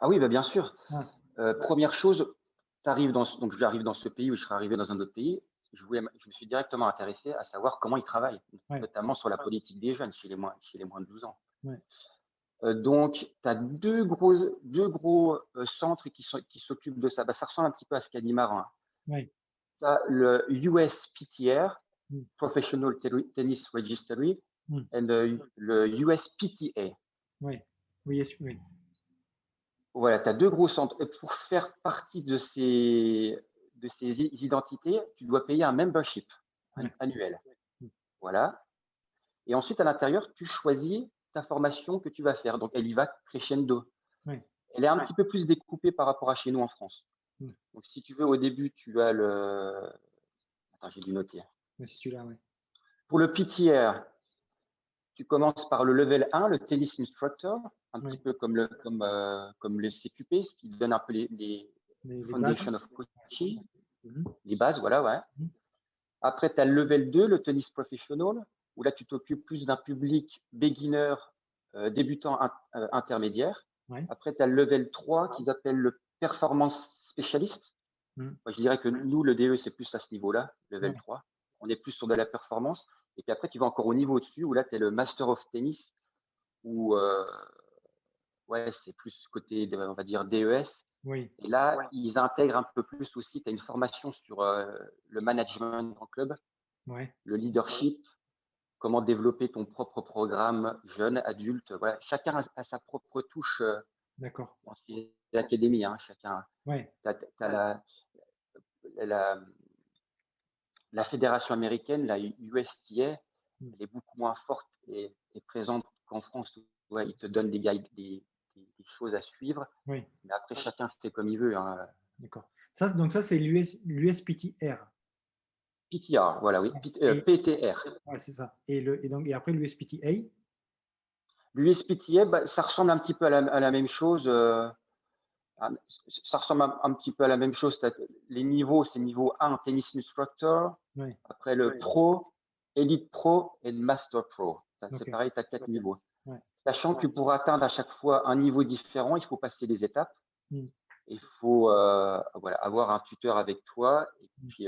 Ah oui, bah, bien sûr. Ouais, 1re chose, donc j'arrive dans ce pays où je serais arrivé dans un autre pays, je me suis directement intéressé à savoir comment ils travaillent, ouais, notamment sur la politique des jeunes chez les moins de 12 ans. ouais, Donc tu as 2 gros centres qui s'occupent de ça. Bah, ça ressemble un petit peu à ce qu'a dit Marin. ouais. Tu as le USPTR, Mmh, Professional Tennis Registry, mmh, et le USPTA. ouais. Oui, oui. Voilà, tu as 2 gros centres et pour faire partie de ces identités, tu dois payer un membership Ouais. annuel. Mmh, Voilà, et ensuite à l'intérieur, tu choisis ta formation que tu vas faire, donc elle y va crescendo. ouais. Elle est un petit peu plus découpée par rapport à chez nous en France. Mmh. Donc si tu veux, au début, tu as le attends, j'ai dû noter. Ouais, si tu l'as, ouais. Pour le PTR, tu commences par le level 1, le tennis instructor, un petit Ouais. peu comme les CQP, ce qui donne un peu Les bases. foundation of coaching, Mmh mh. les bases, voilà, ouais. Mmh. Après, tu as le level 2, le tennis professional, où là, tu t'occupes plus d'un public beginner, débutant intermédiaire. Ouais. Après, tu as le level 3 qu'ils appellent le performance specialist. Mmh. Moi, je dirais que nous, le DE, c'est plus à ce niveau-là, level Ouais. 3. On est plus sur de la performance. Et puis après, tu vas encore au niveau au-dessus, où là, tu es le master of tennis, où ouais, c'est plus côté, on va dire, DES. Oui. Et là, ils intègrent un peu plus aussi, tu as une formation sur le management en club, Ouais. le leadership, comment développer ton propre programme jeune, adulte. Voilà. Chacun a sa propre touche D'accord. dans ces académies. Hein. Chacun, Ouais. t'as la, la fédération américaine, la USTA, Mmh. elle est beaucoup moins forte et présente qu'en France. Ouais, ils te donnent des guides, des choses à suivre, Oui. mais après, chacun fait comme il veut. Hein. D'accord. Ça, donc ça, c'est l'USPTR. PTR, voilà, oui, Et PTR. ouais, c'est ça. Et après l'USPTA? L'USPTA, bah, ça ressemble un petit peu à la même chose. Ah, ça ressemble un petit peu à la même chose. Les niveaux, c'est niveau 1, tennis instructor. Ouais. Après le pro, elite pro et le master pro. C'est OK. pareil, tu as 4 niveaux. Ouais. Sachant que pour atteindre à chaque fois un niveau différent, il faut passer des étapes. Mmh. Il faut voilà, avoir un tuteur avec toi et Mmh. puis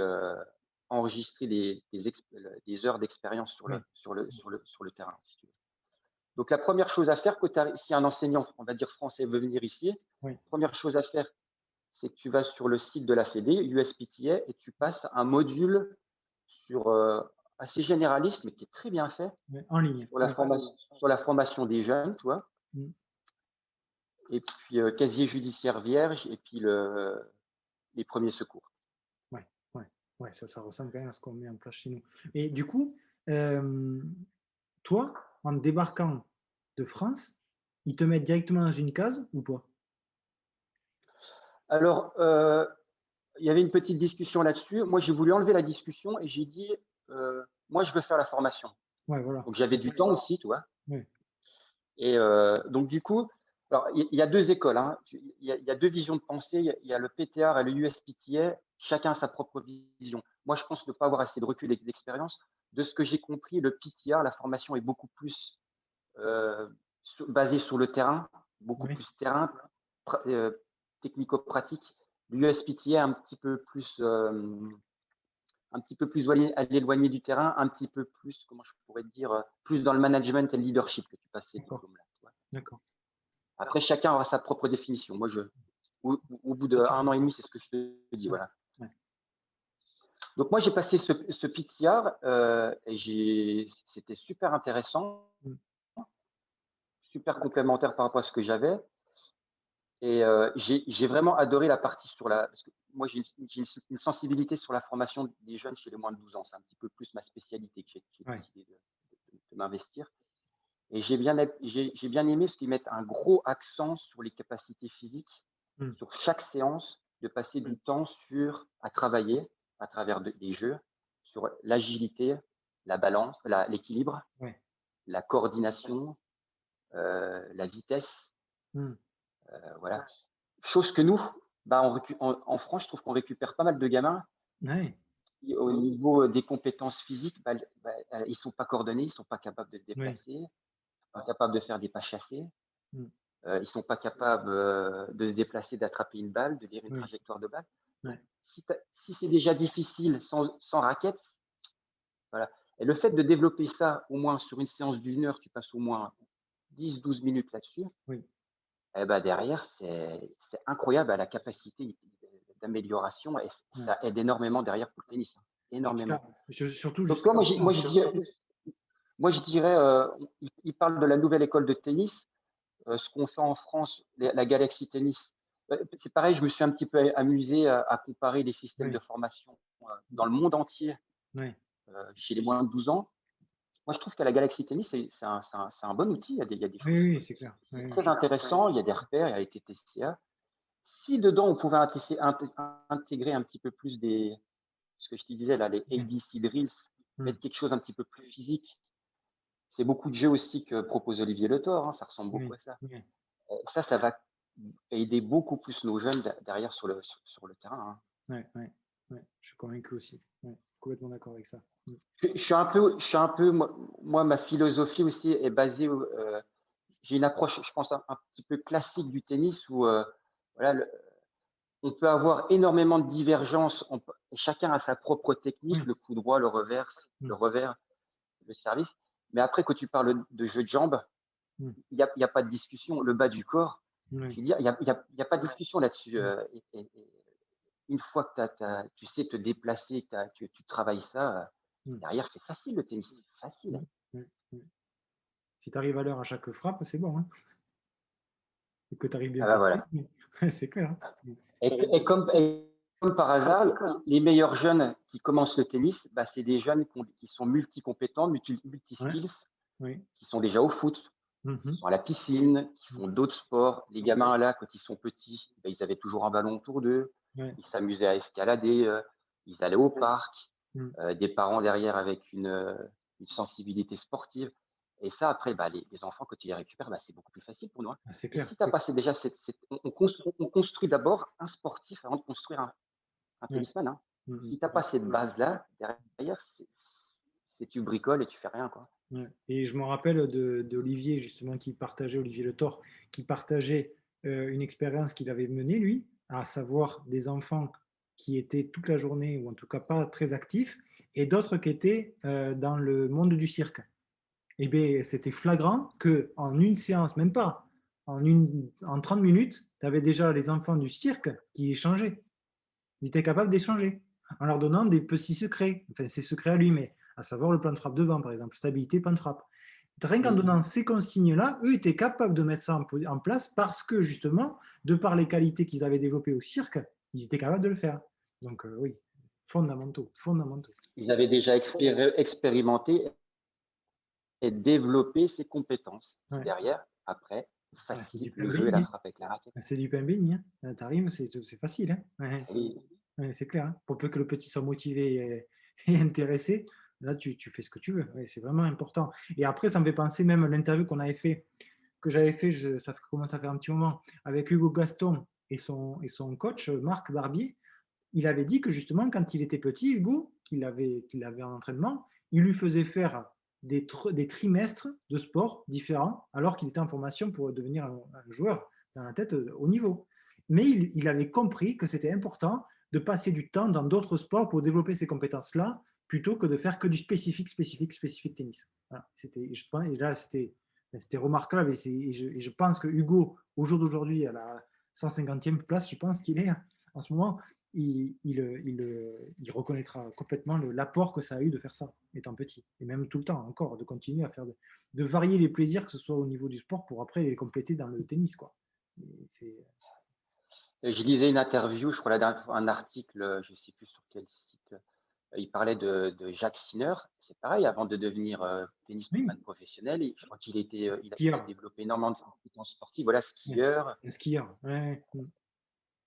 enregistrer des heures d'expérience Oui. sur le terrain. Si tu veux. Donc la première chose à faire, si un enseignant, on va dire français, veut venir ici, Oui. première chose à faire, c'est que tu vas sur le site de la Fédé, USPTA, et tu passes un module sur, assez généraliste, mais qui est très bien fait, Ouais. En ligne. sur la Ouais. formation, sur la formation des jeunes, tu vois, Mmh. et puis casier judiciaire vierge, et puis les premiers secours. Ouais. Ouais. Ouais, ça ressemble quand même à ce qu'on met en place chez nous. Et du coup, hem, toi, en débarquant de France, ils te mettent directement dans une case ou pas? Alors, il y avait une petite discussion là-dessus. Moi, j'ai voulu enlever la discussion et j'ai dit, moi, je veux faire la formation. Ouais, voilà. Donc, j'avais du temps aussi, tu vois. Ouais. Et donc du coup, alors il y a 2 écoles, hein. Il y a 2 visions de pensée. Il y a le PTR et le USPTA, chacun sa propre vision. Moi, je pense ne pas avoir assez de recul et d'expérience. De ce que j'ai compris, le PTR, la formation est beaucoup plus, basée sur le terrain, beaucoup Oui. plus terrain, pra technico-pratique. L'USPTA un petit peu plus éloigné à l'éloigné du terrain, un petit peu plus, comment je pourrais te dire, plus dans le management et le leadership que tu passes ces D'accord. diplômes-là, tu vois? D'accord. Après, chacun aura sa propre définition. Moi, au bout OK. d'1 an et demi, c'est ce que je te dis, Ouais. voilà. Ouais. Donc moi, j'ai passé ce PTR, et c'était super intéressant, Mmh. super complémentaire par rapport à ce que j'avais et j'ai vraiment adoré la partie sur la parce que moi, j'ai une sensibilité sur la formation des jeunes chez les moins de 12 ans. C'est un petit peu plus ma spécialité que j'ai Ouais. décidé de m'investir et j'ai bien aimé ce qu'ils mettent un gros accent sur les capacités physiques, Mmh. sur chaque séance, de passer du temps à travailler à travers des jeux, sur l'agilité, la balance, l'équilibre, Ouais. la coordination, la vitesse, Mmh. voilà. Chose que nous, bah, en France, je trouve qu'on récupère pas mal de gamins Ouais. au niveau des compétences physiques, ils sont pas coordonnés, ils sont pas capables de se Ouais. déplacer, pas capables de faire des pas chassés, Mm. ils sont pas capables, de se déplacer, d'attraper une balle, de lire une Oui. trajectoire de balle. Donc Ouais. si c'est déjà difficile sans raquette, voilà, et le fait de développer ça au moins sur une séance d'1 heure, tu passes au moins 10-12 minutes là-dessus, Oui. et bah, derrière, c'est incroyable la capacité d'amélioration et Ouais. ça aide énormément derrière pour le tennis, hein, C'est clair. énormément. Surtout Donc toi, jusqu'à maintenant. moi je dirais, il parle de la nouvelle école de tennis, ce qu'on fait en France, la Galaxy Tennis. C'est pareil, je me suis un petit peu amusé à comparer les systèmes de Oui. formation dans le monde entier Oui. chez les moins de 12 ans. Moi, je trouve qu'à la Galaxy Tennis, c'est un bon outil. Il y a des Oui, choses, oui, c'est clair. c'est Oui, très intéressant. Il y a des repères, il y a les TTCA. Si dedans, on pouvait intégrer un petit peu plus ce que je te disais là, les oui. ADC drills, Mm. mettre quelque chose un petit peu plus physique. C'est beaucoup de jeux aussi que propose Olivier Le Thor, hein, ça ressemble beaucoup Oui. à ça. Oui. Ça va aider beaucoup plus nos jeunes derrière sur le terrain, hein. Ouais, ouais, ouais. Je suis convaincu aussi. Ouais, complètement d'accord avec ça. Mm. Moi, ma philosophie aussi est basée, j'ai une approche, je pense, un petit peu classique du tennis où voilà, on peut avoir énormément de divergences, chacun a sa propre technique, Oui. le coup droit, le reverse, Mm. le revers, le service. Mais après, quand tu parles de jeu de jambes, Mm. il y a pas de discussion. Le bas du corps, je Oui. veux dire, il y a pas de discussion là-dessus. Mm. Une fois que tu sais te déplacer, tu travailles ça, Mm. derrière, c'est facile le tennis, c'est facile. Mm. Mm. Mm. Si tu arrives à l'heure à chaque frappe, c'est bon, hein. Et que tu arrives bien Ah bah placé. voilà. C'est clair, hein. Mm. Et comme par hasard, les meilleurs jeunes qui commencent le tennis, bah, c'est des jeunes qui sont multicompétents, Ouais. multi-skills, Oui. qui sont déjà au foot, qui Mhm. sont à la piscine, qui Mm. font d'autres sports. Les gamins là, quand ils sont petits, bah, ils avaient toujours un ballon autour d'eux, Ouais. ils s'amusaient à escalader, ils allaient au parc, Mm. des parents derrière avec une sensibilité sportive. Et ça, après, bah, les enfants, quand ils les récupèrent, bah, c'est beaucoup plus facile pour nous, hein. Ah, c'est Et clair. si tu as passé déjà on construit d'abord un sportif avant de construire un Ouais. tennisman, hein. Mm. Si tu as Mm. pas cette base-là, derrière, tu bricoles et tu fais rien, quoi. Ouais. Et je me rappelle d'Olivier, justement, Olivier Le Thor, qui partageait une expérience qu'il avait menée, lui, à savoir des enfants qui étaient toute la journée, ou en tout cas pas très actifs, et d'autres qui étaient dans le monde du cirque. Et bien, c'était flagrant qu'en une séance, même pas, en 30 minutes, tu avais déjà les enfants du cirque qui échangeaient. Ils étaient capables d'échanger en leur donnant des petits secrets, enfin ses secrets à lui, mais à savoir le plan de frappe devant, par exemple, stabilité, plan de frappe. Rien qu'en Mm. donnant ces consignes-là, eux étaient capables de mettre ça en place parce que justement, de par les qualités qu'ils avaient développées au cirque, ils étaient capables de le faire. Donc oui, fondamentaux, fondamentaux. Ils avaient déjà expérimenté et développé ses compétences, qui Ouais. derrière, après, Ah, c'est du facilitent pain le jeu et la béni. frappe avec la raquette. C'est du pain béni. Hein. T'arrives, c'est facile. Hein. Ouais. Et Ouais, c'est clair. Hein. Pour peu que le petit soit motivé et intéressé, là, tu fais ce que tu veux. Ouais, c'est vraiment important. Et après, ça me fait penser même à l'interview que j'avais fait, ça commence à faire un petit moment, avec Hugo Gaston et son coach, Marc Barbier. Il avait dit que justement, quand il était petit, Hugo, qu'il avait en entraînement, il lui faisait faire des trimestres de sport différents, alors qu'il était en formation pour devenir un joueur dans la tête au niveau. Mais il avait compris que c'était important de passer du temps dans d'autres sports pour développer ces compétences-là, plutôt que de faire que du spécifique tennis. Voilà. Je pense, et là, c'était remarquable. Et je pense que Hugo, au jour d'aujourd'hui, à la 150e place, je pense qu'il est en ce moment, il reconnaîtra complètement l'apport que ça a eu de faire ça, étant petit. Et même tout le temps, encore, de continuer à faire de varier les plaisirs, que ce soit au niveau du sport, pour après les compléter dans le tennis, quoi. C'est, je lisais une interview, je crois la dernière fois, un article, je ne sais plus sur quel site, il parlait de Jacques Sinner. C'est pareil, avant de devenir oui, tennisman professionnel, je crois il a skieur, développé énormément de compétences sportives. Voilà, ouais, skieur, un skieur, ouais,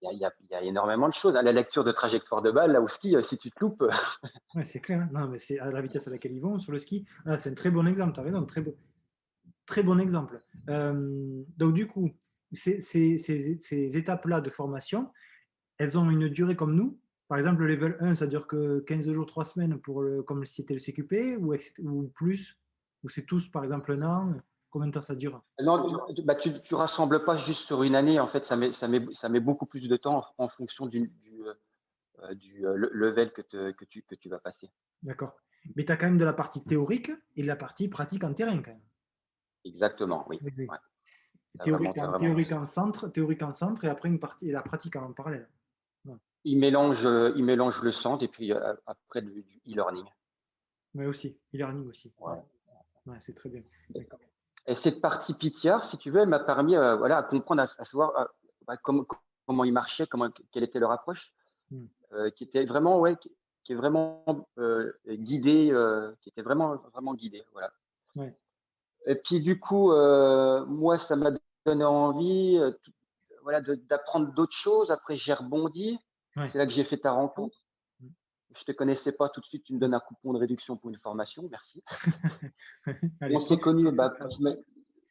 il y a énormément de choses. À la lecture de trajectoire de balle, là au ski, si tu te loupes, ouais, c'est clair. Hein. Non, mais c'est à la vitesse à laquelle ils vont sur le ski. Là, c'est un très bon exemple. Tu as raison, très bon exemple. Donc du coup, ces étapes-là de formation, elles ont une durée comme nous. Par exemple, le level 1, ça dure que 15 jours, 3 semaines comme si c'était le CQP ou plus? Ou c'est tous, par exemple, un an? Combien de temps ça dure? Non, bah, tu rassembles pas juste sur une année. En fait, ça met beaucoup plus de temps en fonction du level que tu vas passer. D'accord. Mais tu as quand même de la partie théorique et de la partie pratique en terrain quand même. Exactement, oui. Oui, oui. Ouais, t'as vraiment Théorique en centre et après une partie et la pratique en parallèle. Ouais. il mélange le centre et puis après du e-learning. Mais aussi, e-learning aussi. Ouais. Ouais. Ouais, c'est très bien. D'accord. Et cette partie PTR, si tu veux, elle m'a permis voilà, à comprendre, à savoir bah, comment ils marchaient, quelle était leur approche, Mm. qui était vraiment, ouais, qui est vraiment guidée, qui était vraiment, vraiment guidée. Voilà. Ouais. Et puis du coup, moi, ça m'a donné envie voilà, d'apprendre d'autres choses. Après, j'ai rebondi. Ouais. C'est là que j'ai fait ta rencontre. Mm. Je ne te connaissais pas tout de suite. Tu me Mm. donnes un coupon de réduction pour une formation. Merci. À On s'est l'époque. connus, Mm.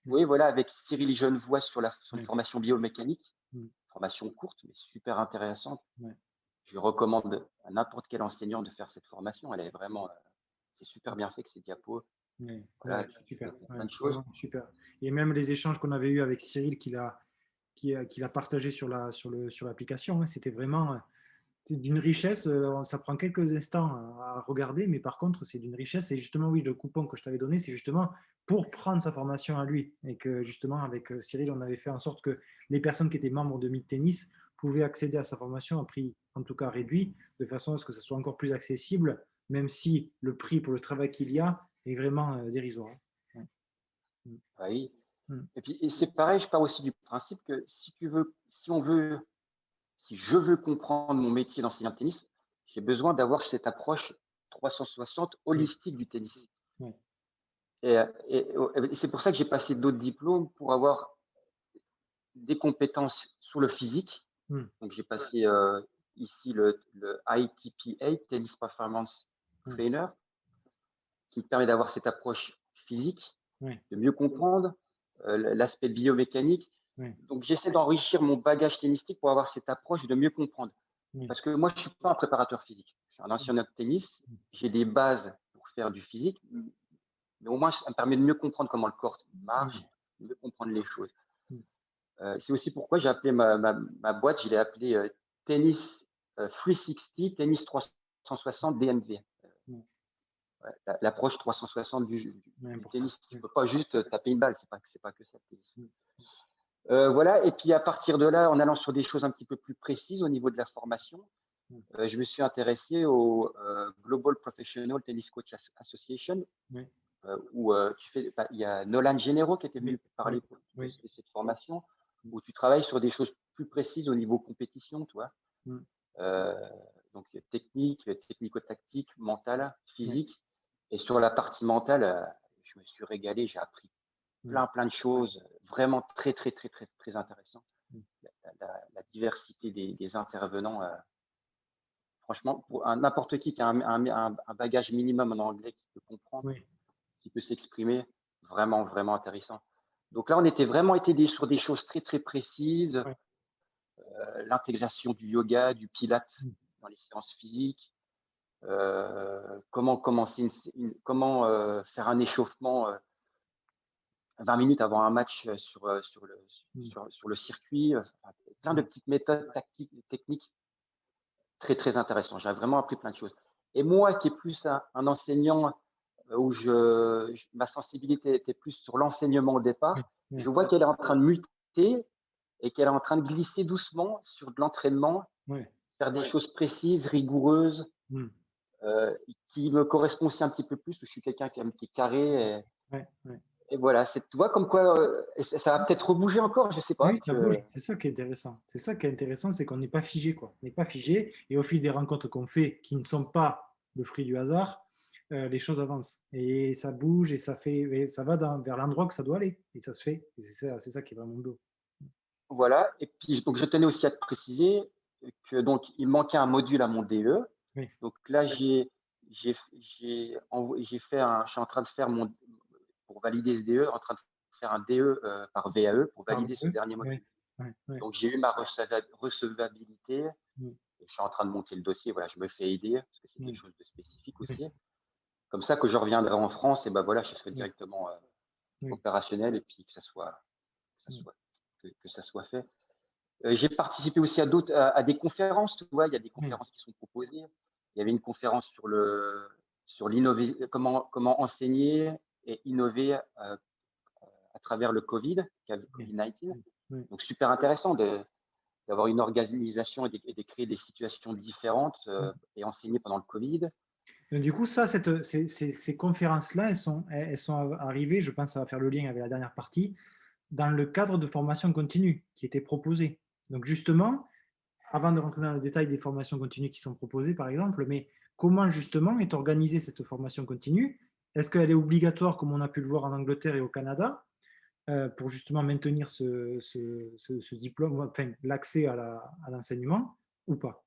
oui, voilà, avec Cyril Genevoix sur une Ouais. formation biomécanique, Mm. formation courte, mais super intéressante. Ouais. Je recommande à n'importe quel enseignant de faire cette formation. Elle est vraiment, c'est super bien fait que ces diapos. Ouais, Voilà, ouais, tu fais super, plein ouais, de choses. vraiment super. Et même les échanges qu'on avait eus avec Cyril qu'il a partagé sur l'application, hein, c'était vraiment c'est d'une richesse. Ça prend quelques instants à regarder, mais par contre, c'est d'une richesse. Et justement, oui, le coupon que je t'avais donné, c'est justement pour prendre sa formation à lui. Et que justement, avec Cyril, on avait fait en sorte que les personnes qui étaient membres de Meet Tennis pouvaient accéder à sa formation à prix, en tout cas réduit, de façon à ce que ce soit encore plus accessible, même si le prix pour le travail qu'il y a est vraiment dérisoire. Ouais. Mm. Oui. Mm. Et puis, c'est pareil, je pars aussi du principe que si je veux comprendre mon métier d'enseignant de tennis, j'ai besoin d'avoir cette approche 360 Oui. holistique du tennis. Ouais. Et c'est pour ça que j'ai passé d'autres diplômes pour avoir des compétences sur le physique. Mm. Donc, j'ai passé ici le ITPA, Tennis Performance Ouais. Trainer, qui me permet d'avoir cette approche physique, Ouais. de mieux comprendre l'aspect biomécanique. Ouais. Donc, j'essaie d'enrichir mon bagage tennistique pour avoir cette approche de mieux comprendre. Ouais. Parce que moi, je ne suis pas un préparateur physique. Je suis un ancien de tennis. J'ai des bases pour faire du physique, mais au moins, ça me permet de mieux comprendre comment le corps marche, Ouais. de mieux comprendre les choses. Mm. C'est aussi pourquoi j'ai appelé ma boîte, je l'ai appelée Tennis 360, Tennis 360 DMV. Ouais. Ouais, l'approche 360 Ouais, du important. tennis. Tu ne Ouais. peux pas juste taper une balle, c'est pas que ça, le tennis. Mm. Voilà, et puis à partir de là, en allant sur des choses un petit peu plus précises au niveau de la formation, Mm. je me suis intéressé au Global Professional Tennis Coach Association, Ouais. où il y a Nolan Genero qui était Oui. venu Oui. parler de Oui. cette formation, Mm. où tu travailles sur des choses plus précises au niveau compétition, tu vois. Mm. Euh, donc technique, technico-tactique, mentale, Ouais. physique. Et sur la partie mentale, je me suis régalé, j'ai appris Mm. plein de choses, vraiment très, très, très, très, très intéressant. Mm. La diversité des intervenants, franchement, pour n'importe qui a un bagage minimum en anglais, qui peut comprendre, Oui. qui peut s'exprimer, vraiment, vraiment intéressant. Donc là, on était vraiment sur des choses très, très précises, Ouais. l'intégration du yoga, du pilates Mm. dans les séances physiques, comment commencer comment faire un échauffement 20 minutes avant un match Mm. sur le circuit, enfin, plein de Mm. petites méthodes tactiques, techniques très, très intéressantes. J'ai vraiment appris plein de choses. Et moi qui est plus un enseignant où ma sensibilité était plus sur l'enseignement au Oui. départ, je Oui. vois qu'elle est en train de muter et qu'elle est en train de glisser doucement sur de l'entraînement, Oui. faire des choses précises, rigoureuses, Mm. qui me correspond aussi un petit peu plus, où je suis quelqu'un qui est carré. Ouais. Ouais. Et voilà, tu vois comme quoi ça va peut-être rebouger encore, je sais Oui, pas. ça bouge. C'est ça qui est intéressant. C'est ça qui est intéressant, c'est qu'on n'est pas figé, quoi. On n'est pas figé. Et au fil des rencontres qu'on fait, qui ne sont pas le fruit du hasard, les choses avancent. Et ça bouge et ça va vers l'endroit que ça doit aller. Et ça se fait. Et c'est ça qui est vraiment beau. Voilà. Et puis donc je tenais aussi à te préciser que donc il manquait un module à mon DE. Oui. Donc là je suis en train de faire pour valider ce DE, en train de faire un DE par VAE pour Pardon. valider ce Oui. dernier Oui. module. Oui. Oui. Donc j'ai eu ma recevabilité. et je suis en train de monter le dossier. Voilà, je me fais aider parce que c'est quelque Oui, chose de spécifique oui, aussi. Comme ça, que je reviendrai en France, et ben voilà, je serai oui, directement oui, opérationnel et puis oui, que ça soit fait. J'ai participé aussi à des conférences, tu vois, il y a des oui, conférences qui sont proposées. Il y avait une conférence sur l'innover, comment enseigner et innover à travers le Covid, oui, Covid-19. oui. Donc super intéressant d'avoir une organisation et de créer des situations différentes et enseigner pendant le Covid. Donc, du coup, ça, ces conférences-là, elles sont arrivées, je pense que ça va faire le lien avec la dernière partie, dans le cadre de formation continue qui était proposée. Donc justement, avant de rentrer dans le détail des formations continues qui sont proposées, par exemple, mais comment justement est organisée cette formation continue? Est-ce qu'elle est obligatoire, comme on a pu le voir en Angleterre et au Canada, pour justement maintenir ce diplôme, enfin, l'accès à l'enseignement, ou pas?